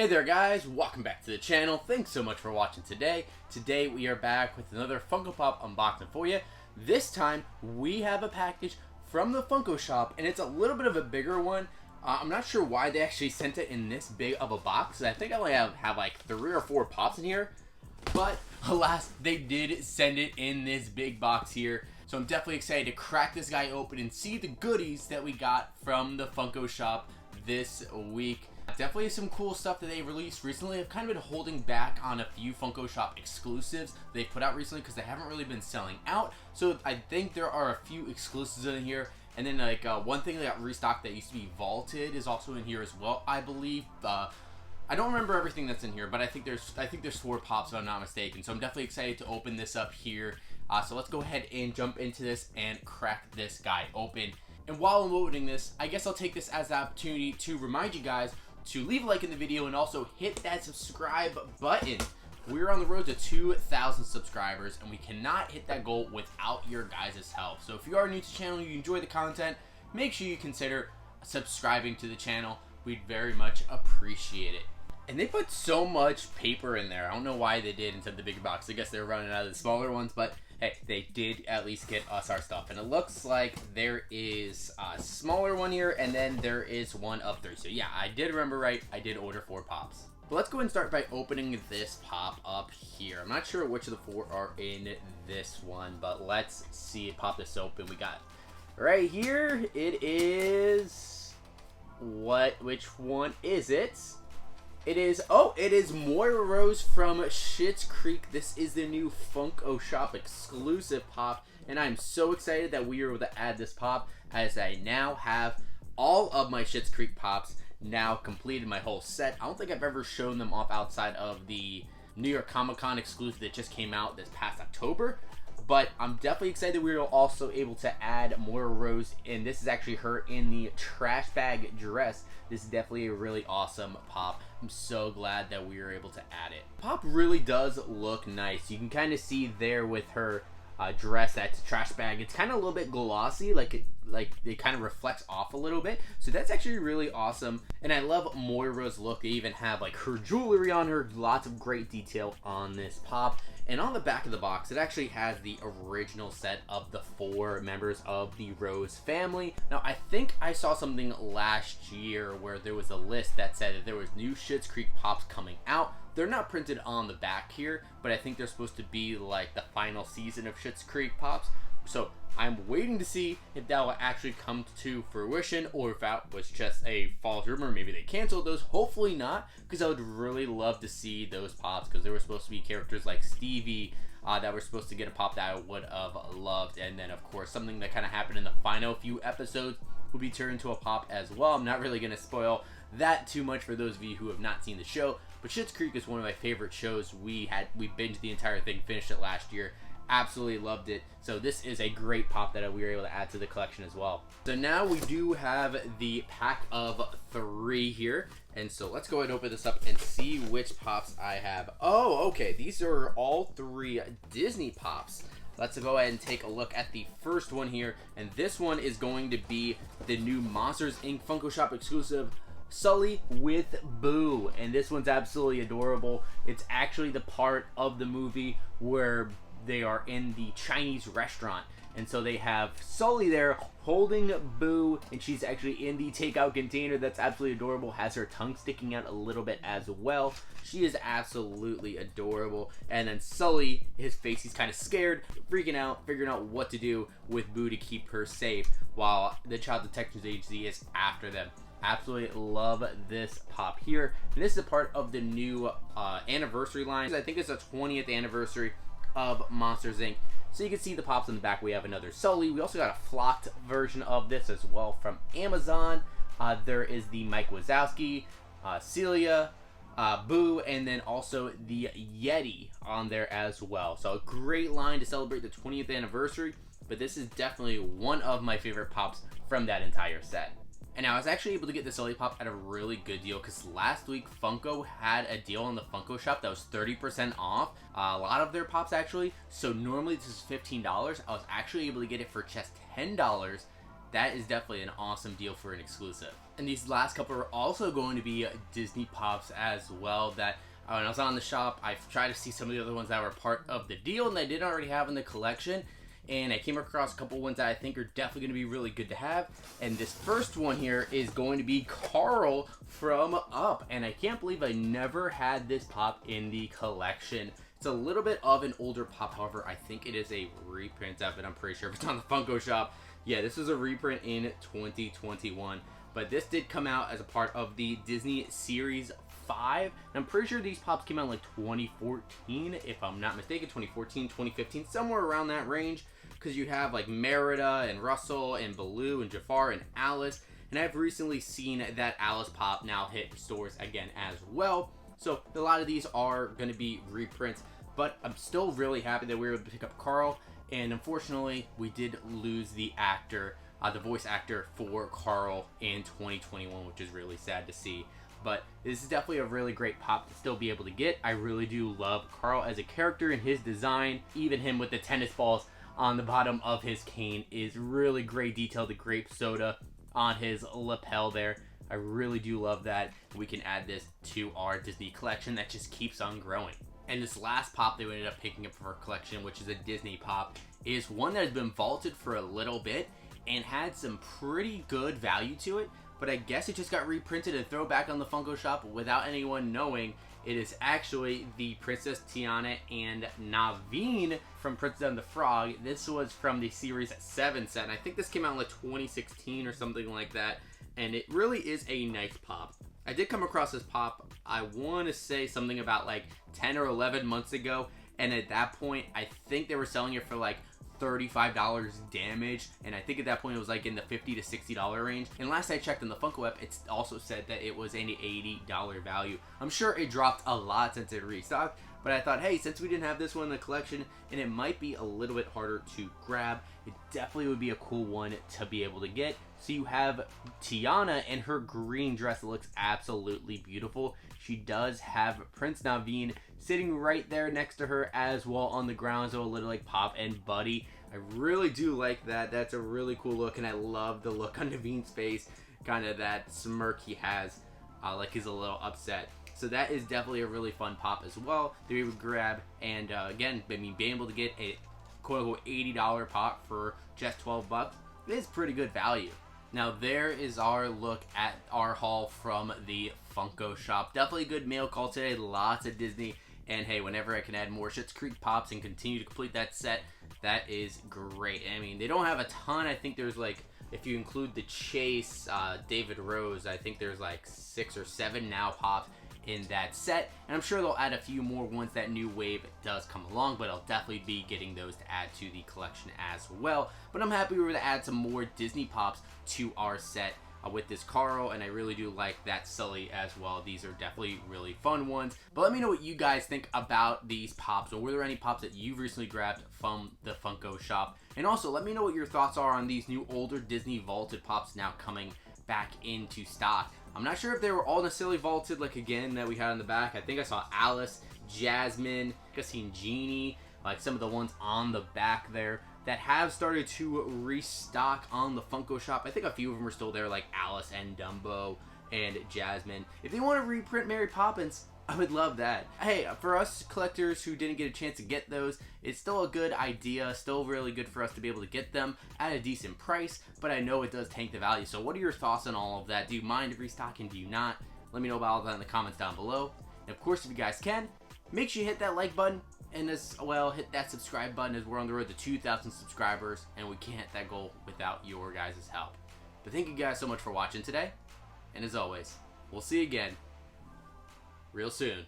Hey there guys, welcome back to the channel. Thanks so much for watching today. Today we are back with another Funko Pop unboxing for you. This time we have a package from the Funko Shop and it's a little bit of a bigger one. I'm not sure why they actually sent it in this big of a box. I think I only have like 3 or 4 pops in here. But alas, they did send it in this big box here. So I'm definitely excited to crack this guy open and see the goodies that we got from the Funko Shop this week. Definitely some cool stuff that they released recently. I've kind of been holding back on a few Funko Shop exclusives they've put out recently because they haven't really been selling out. So I think there are a few exclusives in here. And then like one thing that got restocked that used to be vaulted is also in here as well, I believe. I don't remember everything that's in here, but I think there's 4 pops if I'm not mistaken. So I'm definitely excited to open this up here. So let's go ahead and jump into this and crack this guy open. And while I'm opening this, I guess I'll take this as an opportunity to remind you guys to leave a like in the video and also hit that subscribe button. We're on the road to 2,000 subscribers and we cannot hit that goal without your guys' help. So if you are new to the channel, you enjoy the content, make sure you consider subscribing to the channel. We'd very much appreciate it. And they put so much paper in there. I don't know why they did instead of the bigger box. I guess they're running out of the smaller ones, but hey, they did at least get us our stuff. And it looks like there is a smaller one here, and then there is one of 3. So yeah, I did remember right. I did order 4 pops. But let's go ahead and start by opening this pop up here. I'm not sure which of the 4 are in this one, but let's see it. Pop this open. We got right here. It is which one is it? It is Moira Rose from Schitt's Creek. This is the new Funko Shop exclusive pop, and I'm so excited that we were able to add this pop, as I now have all of my Schitt's Creek pops now completed, my whole set. I don't think I've ever shown them off outside of the New York Comic Con exclusive that just came out this past October. But I'm definitely excited that we were also able to add Moira Rose, and this is actually her in the trash bag dress. This is definitely a really awesome pop. I'm so glad that we were able to add it. Pop really does look nice. You can kind of see there with her dress that's a trash bag. It's kind of a little bit glossy, like it kind of reflects off a little bit. So that's actually really awesome. And I love Moira's look. They even have like her jewelry on her. Lots of great detail on this pop. And on the back of the box, it actually has the original set of the 4 members of the Rose family. Now, I think I saw something last year where there was a list that said that there was new Schitt's Creek pops coming out. They're not printed on the back here, but I think they're supposed to be like the final season of Schitt's Creek pops. So I'm waiting to see if that will actually come to fruition or if that was just a false rumor. Maybe they canceled those. Hopefully not, because I would really love to see those pops, because there were supposed to be characters like Stevie that were supposed to get a pop that I would have loved. And then, of course, something that kind of happened in the final few episodes will be turned into a pop as well. I'm not really going to spoil that too much for those of you who have not seen the show, but Schitt's Creek is one of my favorite shows. We binged the entire thing, finished it last year. Absolutely loved it. So this is a great pop that we were able to add to the collection as well. So now we do have the pack of 3 here, and so let's go ahead and open this up and see which pops I have. Oh, okay, these are all 3 Disney pops. Let's go ahead and take a look at the first one here, and this one is going to be the new Monsters Inc. Funko Shop exclusive Sully with Boo, and this one's absolutely adorable. It's actually the part of the movie where they are in the Chinese restaurant, and so they have Sully there holding Boo, and she's actually in the takeout container. That's absolutely adorable. Has her tongue sticking out a little bit as well. She is absolutely adorable. And then Sully, his face, he's kind of scared, freaking out, figuring out what to do with Boo to keep her safe, while the Child Protective Agency is after them. Absolutely love this pop here. And this is a part of the new anniversary line. I think it's the 20th anniversary of Monsters Inc. So you can see the pops in the back. We have another Sully. We also got a flocked version of this as well from Amazon. There is the Mike Wazowski, Celia, Boo, and then also the Yeti on there as well. So a great line to celebrate the 20th anniversary, but this is definitely one of my favorite pops from that entire set. And I was actually able to get the Sully pop at a really good deal, because last week Funko had a deal on the Funko Shop that was 30% off a lot of their pops actually. So normally this is $15. I was actually able to get it for just $10 that is definitely an awesome deal for an exclusive. And these last couple are also going to be Disney Pops as well, that when I was on the shop, I tried to see some of the other ones that were part of the deal and they didn't already have in the collection. And I came across a couple ones that I think are definitely going to be really good to have. And this first one here is going to be Carl from Up. And I can't believe I never had this pop in the collection. It's a little bit of an older pop, however, I think it is a reprint of it. I'm pretty sure if it's on the Funko Shop. Yeah, this is a reprint in 2021. But this did come out as a part of the Disney Series 5. And I'm pretty sure these pops came out in like 2014, if I'm not mistaken. 2014, 2015, somewhere around that range. Because you have like Merida and Russell and Baloo and Jafar and Alice. And I've recently seen that Alice pop now hit stores again as well. So a lot of these are going to be reprints. But I'm still really happy that we were able to pick up Carl. And unfortunately, we did lose the actor, the voice actor for Carl in 2021, which is really sad to see. But this is definitely a really great pop to still be able to get. I really do love Carl as a character and his design. Even him with the tennis balls on the bottom of his cane is really great detail. The grape soda on his lapel there. I really do love that. We can add this to our Disney collection that just keeps on growing. And this last pop that we ended up picking up for our collection, which is a Disney pop, is one that has been vaulted for a little bit and had some pretty good value to it. But I guess it just got reprinted and thrown back on the Funko Shop without anyone knowing. It is actually the Princess Tiana and Naveen from Princess and the Frog. This was from the Series 7 set, and I think this came out in like 2016 or something like that. And it really is a nice pop. I did come across this pop, I want to say something about like 10 or 11 months ago. And at that point, I think they were selling it for like $35 damage, and I think at that point it was like in the $50 to $60 range. And last I checked on the Funko app, it also said that it was an $80 value. I'm sure it dropped a lot since it restocked, but I thought, hey, since we didn't have this one in the collection and it might be a little bit harder to grab, it definitely would be a cool one to be able to get. So you have Tiana in her green dress that looks absolutely beautiful. She does have Prince Naveen sitting right there next to her as well on the ground, so a little like Pop and Buddy. I really do like that. That's a really cool look, and I love the look on Naveen's face, kind of that smirk he has, like he's a little upset. So that is definitely a really fun pop as well that we would grab. And again, I mean, being able to get a quote-unquote $80 pop for just 12 bucks is pretty good value. Now there is our look at our haul from the Funko Shop. Definitely a good mail call today, lots of Disney. And hey, whenever I can add more Schitt's Creek pops and continue to complete that set, that is great. I mean, they don't have a ton. I think there's like, if you include the Chase, David Rose, I think there's like 6 or 7 now pops in that set. And I'm sure they'll add a few more once that new wave does come along, but I'll definitely be getting those to add to the collection as well. But I'm happy we were able to add some more Disney pops to our set with this Carl, and I really do like that Sully as well. These are definitely really fun ones. But let me know what you guys think about these pops, or were there any pops that you've recently grabbed from the Funko Shop? And also let me know what your thoughts are on these new older Disney vaulted pops now coming back into stock. I'm not sure if they were all necessarily vaulted like again that we had in the back. I think I saw Alice, Jasmine, I think I seen Genie, like some of the ones on the back there that have started to restock on the Funko Shop. I think a few of them are still there, like Alice and Dumbo and Jasmine. If they want to reprint Mary Poppins, I would love that. Hey, for us collectors who didn't get a chance to get those, it's still a good idea, still really good for us to be able to get them at a decent price, but I know it does tank the value. So what are your thoughts on all of that? Do you mind restocking? Do you not? Let me know about all that in the comments down below. And of course, if you guys can, make sure you hit that like button, and as well hit that subscribe button, as we're on the road to 2,000 subscribers, and we can't hit that goal without your guys' help. But thank you guys so much for watching today, and as always, we'll see you again real soon.